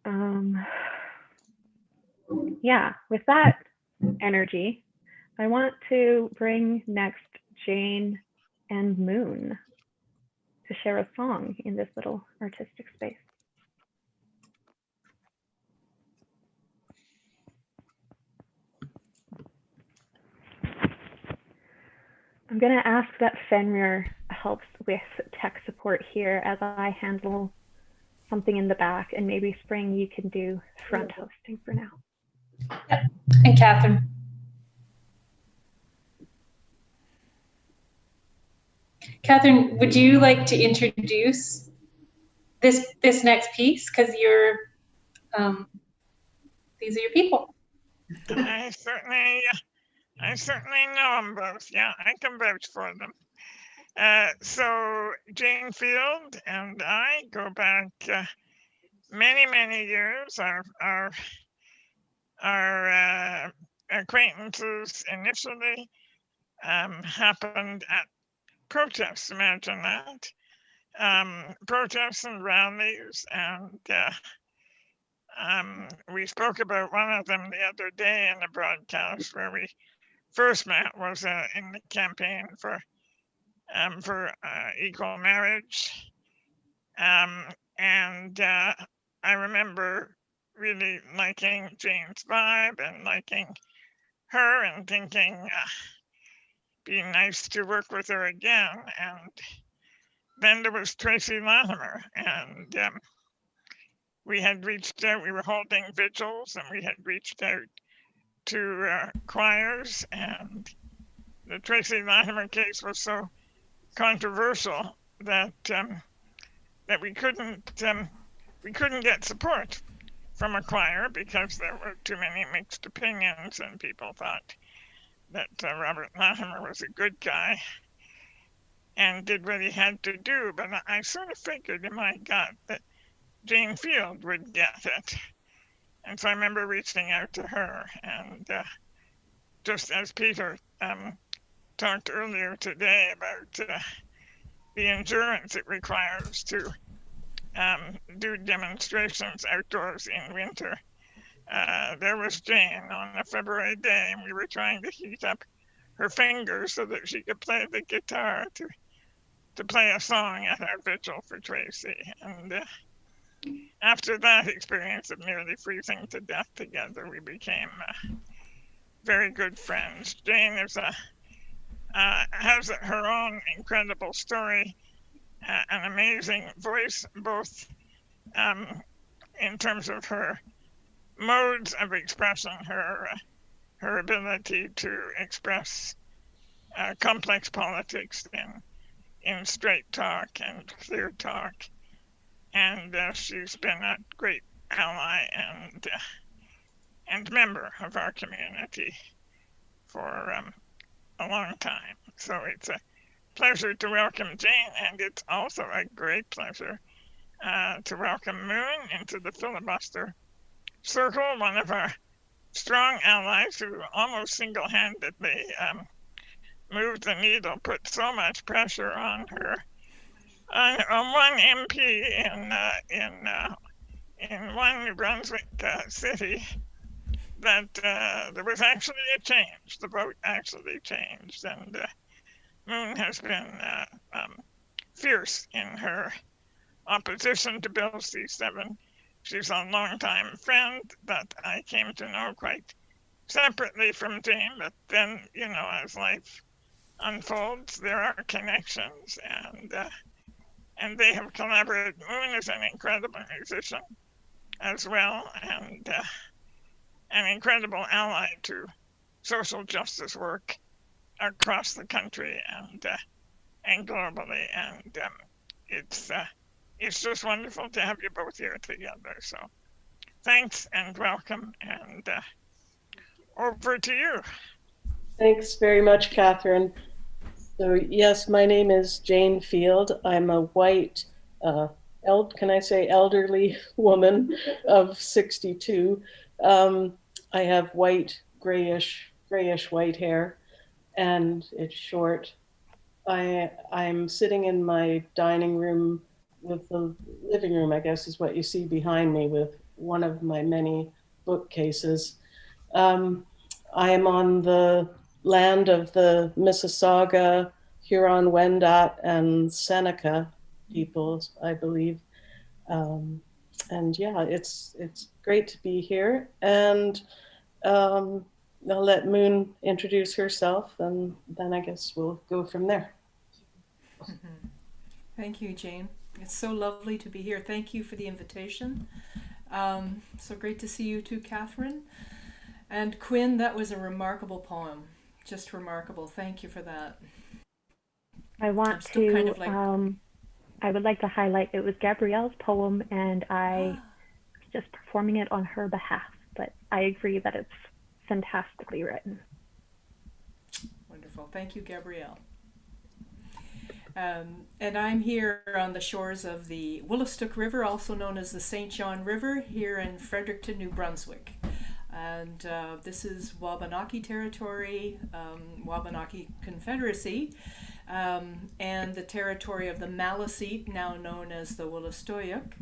Um, yeah, with that energy, I want to bring next Jane and Moon to share a song in this little artistic space. I'm going to ask that Fenrir helps with tech support here as I handle something in the back, and maybe Spring, you can do front hosting for now. Yep. And Catherine. Catherine, would you like to introduce this next piece? Because you're, these are your people. I certainly know them both. Yeah, I can vouch for them. So Jane Field and I go back many years. Our acquaintances initially happened at protests. Imagine that. Protests and rallies, and we spoke about one of them the other day in the broadcast where we first met was in the campaign for equal marriage, and I remember really liking Jane's vibe and liking her and thinking be nice to work with her again. And then there was Tracy Latimer, and we had reached out, we were holding vigils, and we had reached out to choirs, and the Tracy Latimer case was so controversial that that we couldn't get support from a choir because there were too many mixed opinions, and people thought that Robert Latimer was a good guy and did what he had to do. But I sort of figured in my gut that Jane Field would get it. And so I remember reaching out to her, and just as Peter talked earlier today about the endurance it requires to do demonstrations outdoors in winter, there was Jane on a February day, and we were trying to heat up her fingers so that she could play the guitar to play a song at our vigil for Tracy. And after that experience of nearly freezing to death together, we became very good friends. Jane is has her own incredible story, an amazing voice, both in terms of her modes of expression, her ability to express complex politics in straight talk and clear talk, and she's been a great ally and member of our community for a long time. So it's a pleasure to welcome Jane, and it's also a great pleasure to welcome Moon into the Filibuster Circle, one of our strong allies who almost single-handedly moved the needle, put so much pressure on her, on one MP in one New Brunswick city, that there was actually a change. The vote actually changed, and Moon has been fierce in her opposition to Bill C-7. She's a longtime friend that I came to know quite separately from Jane, but then, you know, as life unfolds, there are connections, and they have collaborated. Moon is an incredible musician as well, and an incredible ally to social justice work across the country and globally. And it's just wonderful to have you both here together. So thanks and welcome, and over to you. Thanks very much, Catherine. So yes, my name is Jane Field. I'm a white, can I say elderly woman of 62. I have white, grayish white hair, and it's short. I'm sitting in my dining room with the living room, I guess is what you see behind me, with one of my many bookcases. I am on the land of the Mississauga, Huron-Wendat, and Seneca peoples, I believe. And yeah, it's great to be here. And I'll let Moon introduce herself, and then I guess we'll go from there. Thank you, Jane. It's so lovely to be here. Thank you for the invitation. So great to see you too, Catherine. And Quinn, that was a remarkable poem. Just remarkable. Thank you for that. I want to, kind of like... I would like to highlight it was Gabrielle's poem, and I was just performing it on her behalf, but I agree that it's fantastically written. Wonderful. Thank you, Gabrielle. And I'm here on the shores of the Woolastook River, also known as the St. John River, here in Fredericton, New Brunswick. And this is Wabanaki territory, Wabanaki Confederacy, and the territory of the Maliseet, now known as the Wolastoqiyik.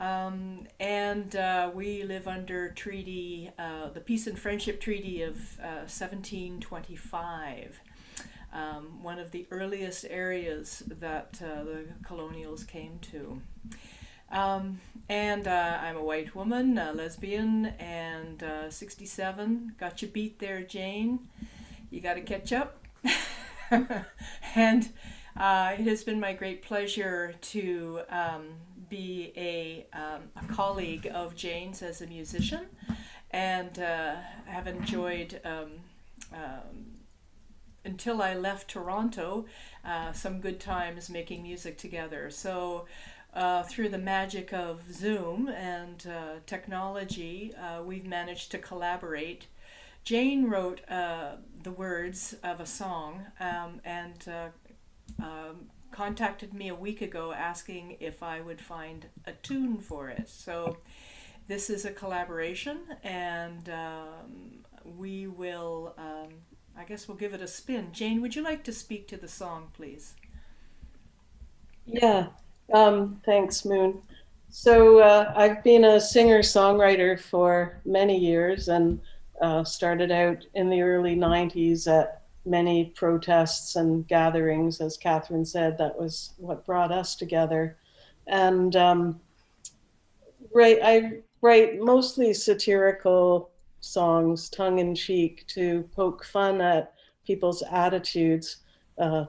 And we live under treaty, the Peace and Friendship Treaty of 1725. One of the earliest areas that the colonials came to. And I'm a white woman, a lesbian, and 67. Got you beat there, Jane. You got to catch up. And it has been my great pleasure to be a colleague of Jane's as a musician, and have enjoyed until I left Toronto, some good times making music together. So through the magic of Zoom and technology, we've managed to collaborate. Jane wrote the words of a song and contacted me a week ago asking if I would find a tune for it. So this is a collaboration, and we will... I guess we'll give it a spin. Jane, would you like to speak to the song, please? Yeah, thanks, Moon. So I've been a singer-songwriter for many years, and started out in the early 90s at many protests and gatherings. As Catherine said, that was what brought us together. And I write mostly satirical songs, tongue-in-cheek, to poke fun at people's attitudes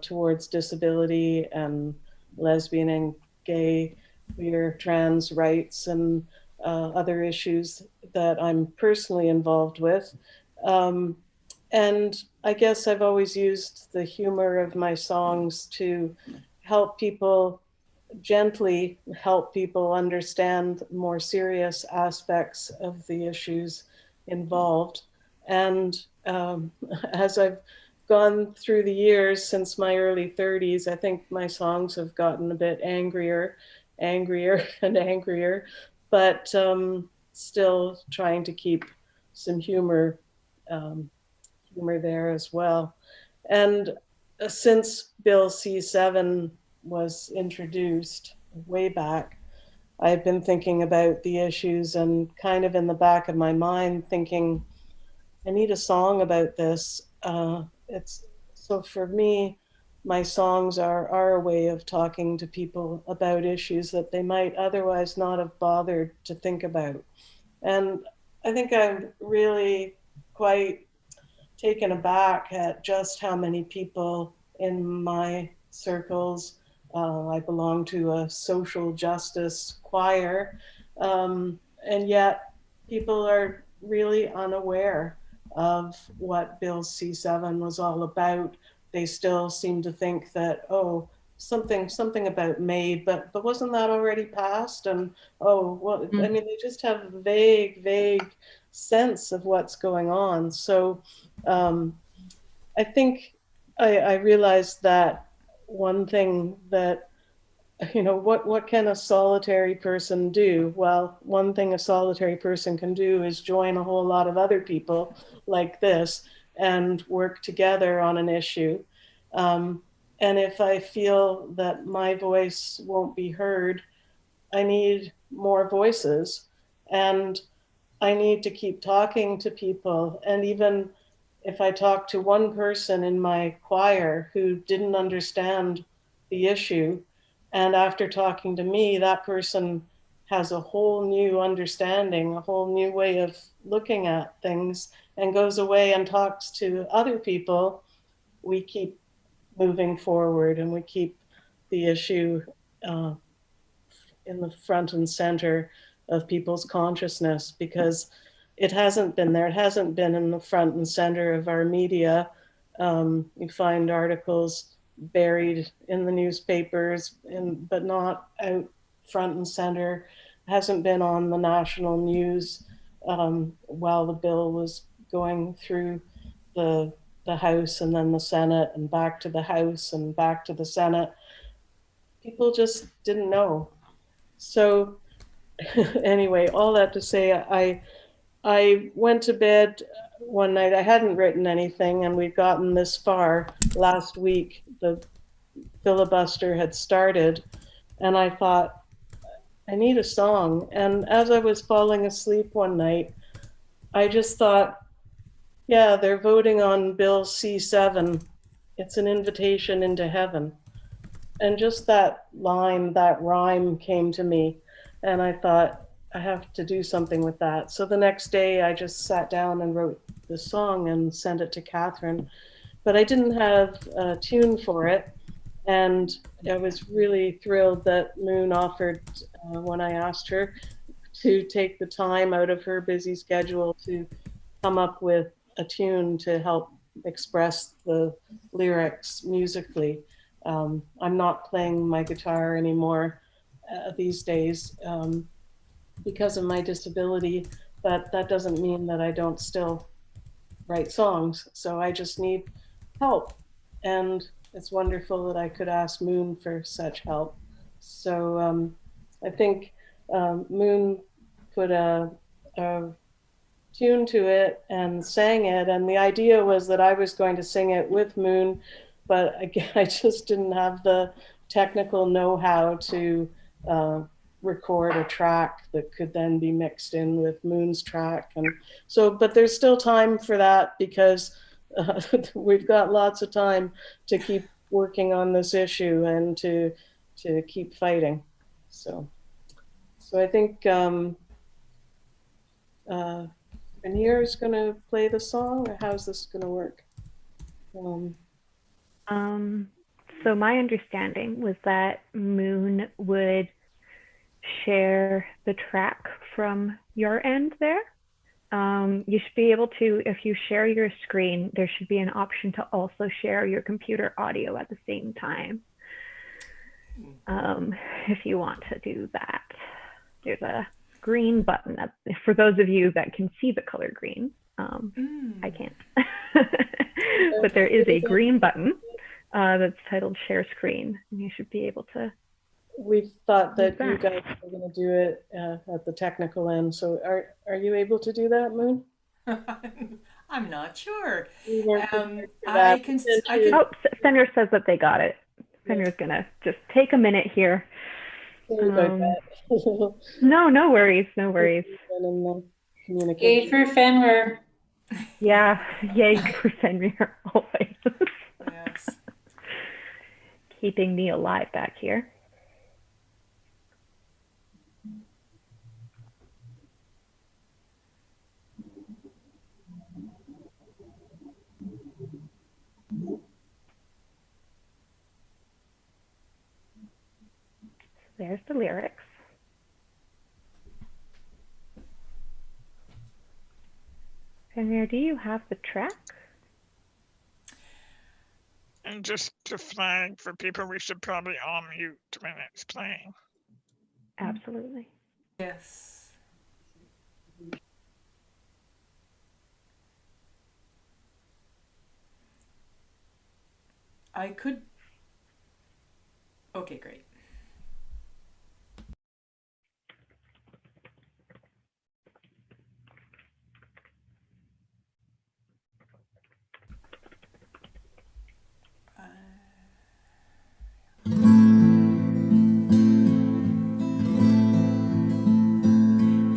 towards disability and lesbian and gay, queer, trans rights, and other issues that I'm personally involved with. And I guess I've always used the humor of my songs to help people, gently help people understand more serious aspects of the issues involved. And as I've gone through the years since my early 30s, I think my songs have gotten a bit angrier and angrier, but still trying to keep some humor there as well. And since Bill C7 was introduced way back, I've been thinking about the issues, and kind of in the back of my mind thinking, I need a song about this. So for me, my songs are a way of talking to people about issues that they might otherwise not have bothered to think about. And I think I'm really quite taken aback at just how many people in my circles, I belong to a social justice choir, and yet people are really unaware of what Bill C7 was all about. They still seem to think that, oh, something about MAID, but wasn't that already passed? And oh, well, I mean, they just have a vague sense of what's going on. So I think I realized that one thing that, what can a solitary person do? Well, one thing a solitary person can do is join a whole lot of other people like this and work together on an issue. And if I feel that my voice won't be heard, I need more voices. And I need to keep talking to people. And even if I talk to one person in my choir who didn't understand the issue, and after talking to me, that person has a whole new understanding, a whole new way of looking at things, and goes away and talks to other people, we keep moving forward and we keep the issue uh, in the front and center of people's consciousness, because it hasn't been there. It hasn't been in the front and center of our media. You find articles buried in the newspapers, but not out front and center. It hasn't been on the national news while the bill was going through the House and then the Senate and back to the House and back to the Senate. People just didn't know. So anyway, all that to say, I went to bed one night. I hadn't written anything, and we'd gotten this far last week. The filibuster had started, and I thought, I need a song. And as I was falling asleep one night, I just thought, yeah, they're voting on Bill C7. It's an invitation into heaven. And just that line, that rhyme came to me. And I thought, I have to do something with that. So the next day, I just sat down and wrote the song and sent it to Catherine. But I didn't have a tune for it. And I was really thrilled that Moon offered, when I asked her, to take the time out of her busy schedule to come up with a tune to help express the lyrics musically. I'm not playing my guitar anymore these days because of my disability, but that doesn't mean that I don't still write songs. So I just need help. And it's wonderful that I could ask Moon for such help. So I think Moon put a tune to it and sang it. And the idea was that I was going to sing it with Moon, but again, I just didn't have the technical know-how to record a track that could then be mixed in with Moon's track. And so, but there's still time for that, because we've got lots of time to keep working on this issue and to keep fighting. So I think Anir is going to play the song, or how's this going to work? So my understanding was that Moon would share the track from your end there. You should be able to, if you share your screen, there should be an option to also share your computer audio at the same time. If you want to do that, there's a green button for those of you that can see the color green. I can't, but there is a green button that's titled Share Screen, and you should be able to. We thought that you guys were going to do it at the technical end. So are you able to do that, Moon? I'm not sure. I can. Oh, Senra says that they got it. Senra's gonna just take a minute here. Sorry about that. No worries. No worries. Yay for Fenrir. Yeah, yay for Fenrir always. Yes. Keeping me alive back here. There's the lyrics. Fenrir, do you have the track? And just to flag for people, we should probably all mute when it's playing. Absolutely. Yes. I could. Okay, great.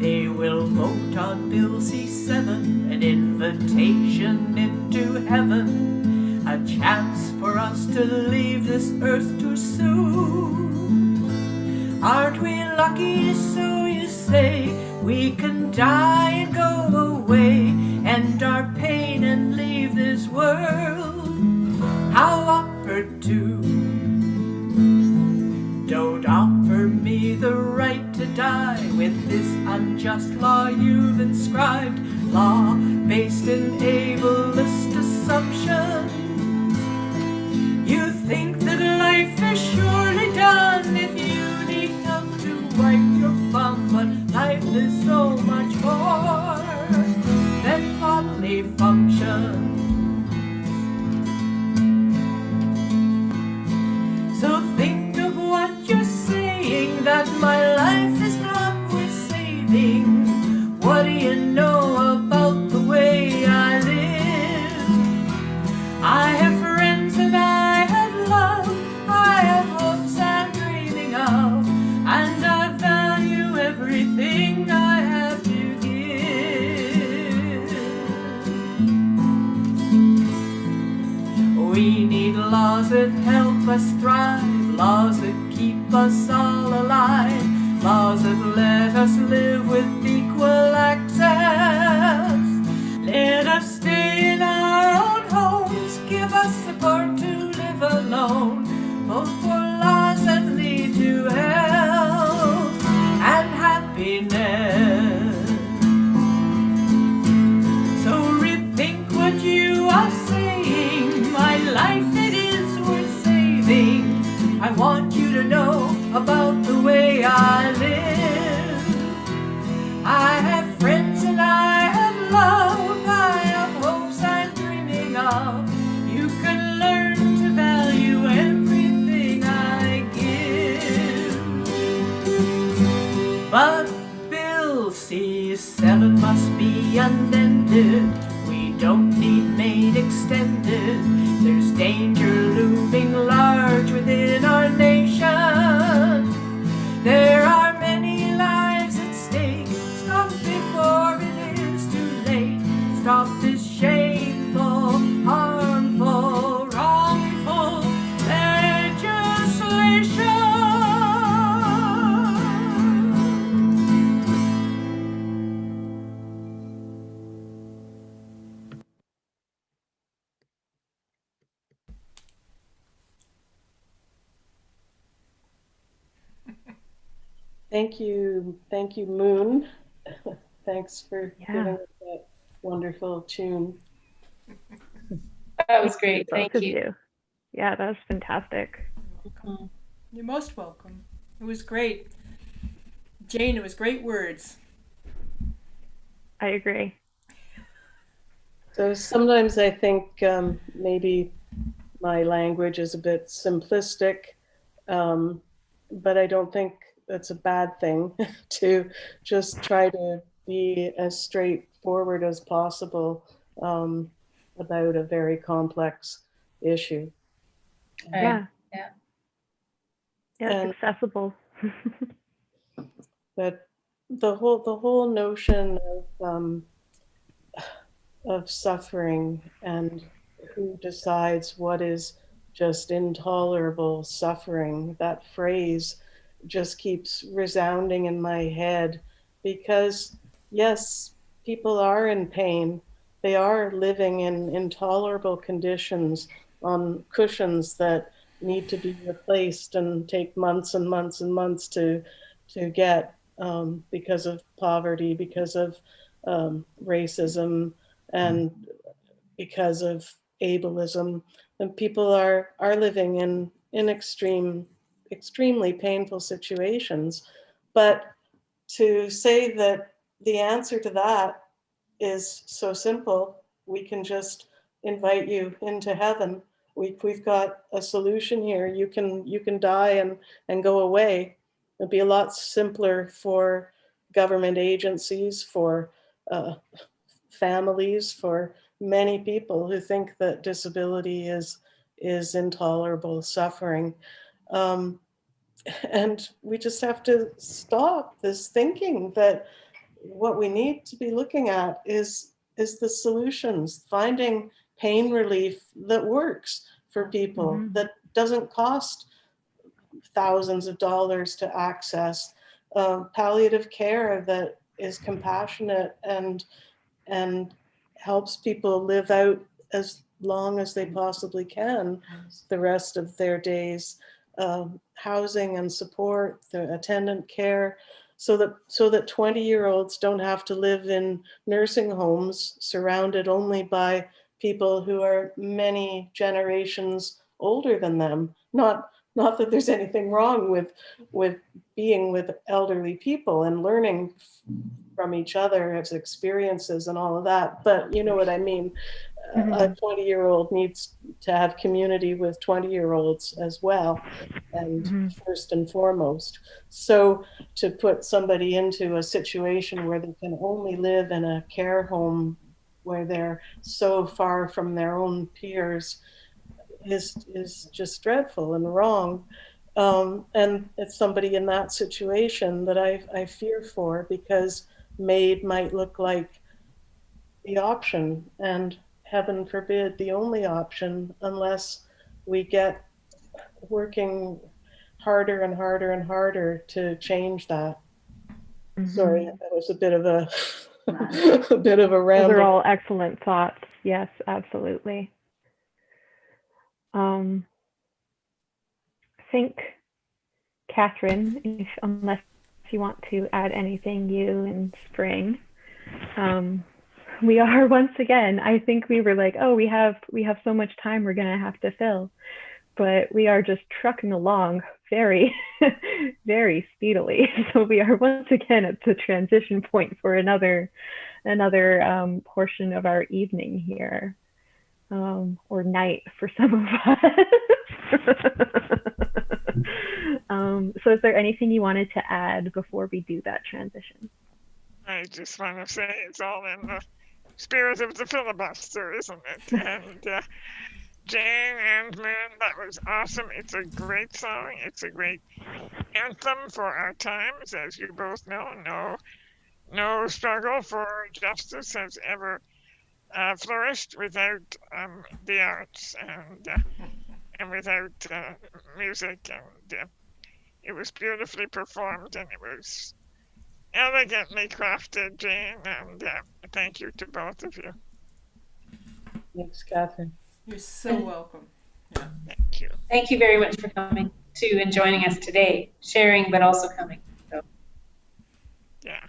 They will leave this earth too soon. Aren't we lucky, so you say, we can die and go away, end our pain and leave this world? How opportune. Don't offer me the right to die with this unjust law you've inscribed, law based in ableist assumptions. You think that life is surely done if you need help to wipe your bum, but life is so much more than bodily function. So think of what you're saying, that my life is not worth saving. What do you know about the way I live? I have friends and I have love, I have hopes I'm dreaming of, and I value everything I have to give. We need laws that help us thrive, laws that keep us all alive, laws that let us live with equal access. Let us stay in our own homes, give us support to live alone, vote for laws that lead to health and happiness. So rethink what you are saying, my life it is worth saving. I want you to know about the way I live. I have friends and I have love, I have hopes I'm dreaming of. You can learn to value everything I give. But Bill C7 must be unended. We don't need Maid extended. There's danger looming large within our nation. There are many lives at stake. Stop before it is too late. Stop this shameful, harmful, wrongful legislation. Thank you, Moon. Thanks for Yeah. giving us that wonderful tune. That was great. Both Thank of you. you. Yeah, that was fantastic. You're most welcome. It was great. Jane, it was great words. I agree. So sometimes I think maybe my language is a bit simplistic, but I don't think that's a bad thing to just try to be as straightforward as possible about a very complex issue. Yeah. Yeah. Yeah, And- it's accessible. But the whole notion of suffering and who decides what is just intolerable suffering, that phrase just keeps resounding in my head, because yes, people are in pain. They are living in intolerable conditions on cushions that need to be replaced and take months and months and months to get, because of poverty, because of racism, and because of ableism. And people are living in extremely painful situations. But to say that the answer to that is so simple, we can just invite you into heaven. We've got a solution here. You can die and go away. It'd be a lot simpler for government agencies, for families, for many people who think that disability is intolerable suffering. And we just have to stop this thinking that what we need to be looking at is the solutions, finding pain relief that works for people, doesn't cost thousands of dollars to access. Palliative care that is compassionate and helps people live out as long as they possibly can the rest of their days. Housing and support, the attendant care, so that 20-year-olds don't have to live in nursing homes surrounded only by people who are many generations older than them. Not that there's anything wrong with being with elderly people and learning from each other as experiences and all of that, but you know what I mean. Mm-hmm. A 20-year-old needs to have community with 20-year-olds as well, and Mm-hmm. first and foremost. So to put somebody into a situation where they can only live in a care home where they're so far from their own peers is just dreadful and wrong. And it's somebody in that situation that I fear for, because MAID might look like the option, and heaven forbid the only option, unless we get working harder and harder and harder to change that. Mm-hmm. Sorry, that was a bit of a a bit of a ramble. Those are all excellent thoughts. Yes, absolutely. I think, Catherine, unless you want to add anything, you and Spring, we are once again, I think we were like, oh, we have so much time we're going to have to fill, but we are just trucking along very, very speedily. So we are once again at the transition point for another portion of our evening here, or night for some of us. So is there anything you wanted to add before we do that transition? I just want to say it's all in the spirit of the filibuster, isn't it? And Jane and Moon, that was awesome. It's a great song. It's a great anthem for our times. As you both know, no struggle for justice has ever flourished without the arts and without music. And it was beautifully performed, and it was elegantly crafted, Jane. And thank you to both of you. Thanks, Catherine. You're so welcome. Yeah. Thank you. Thank you very much for coming to and joining us today, sharing, but also coming. So Yeah.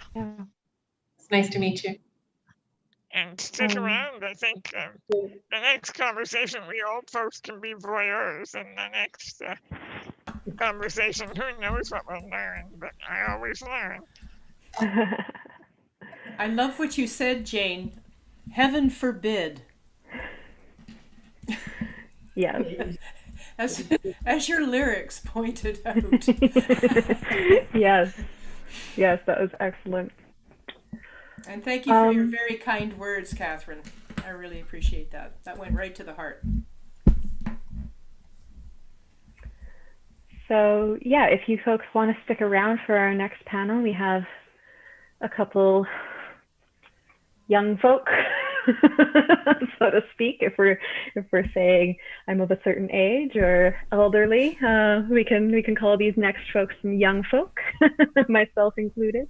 it's nice to meet you. And stick around. I think the next conversation, we old folks can be voyeurs, and the next conversation, who knows what we'll learn, but I always learn. I love what you said, Jane. Heaven forbid. Yes. As your lyrics pointed out. Yes, that was excellent. And thank you for your very kind words, Catherine. I really appreciate that. That went right to the heart. So yeah, if you folks want to stick around for our next panel, we have a couple young folk, so to speak. If we're saying I'm of a certain age or elderly, we can call these next folks some young folk, myself included.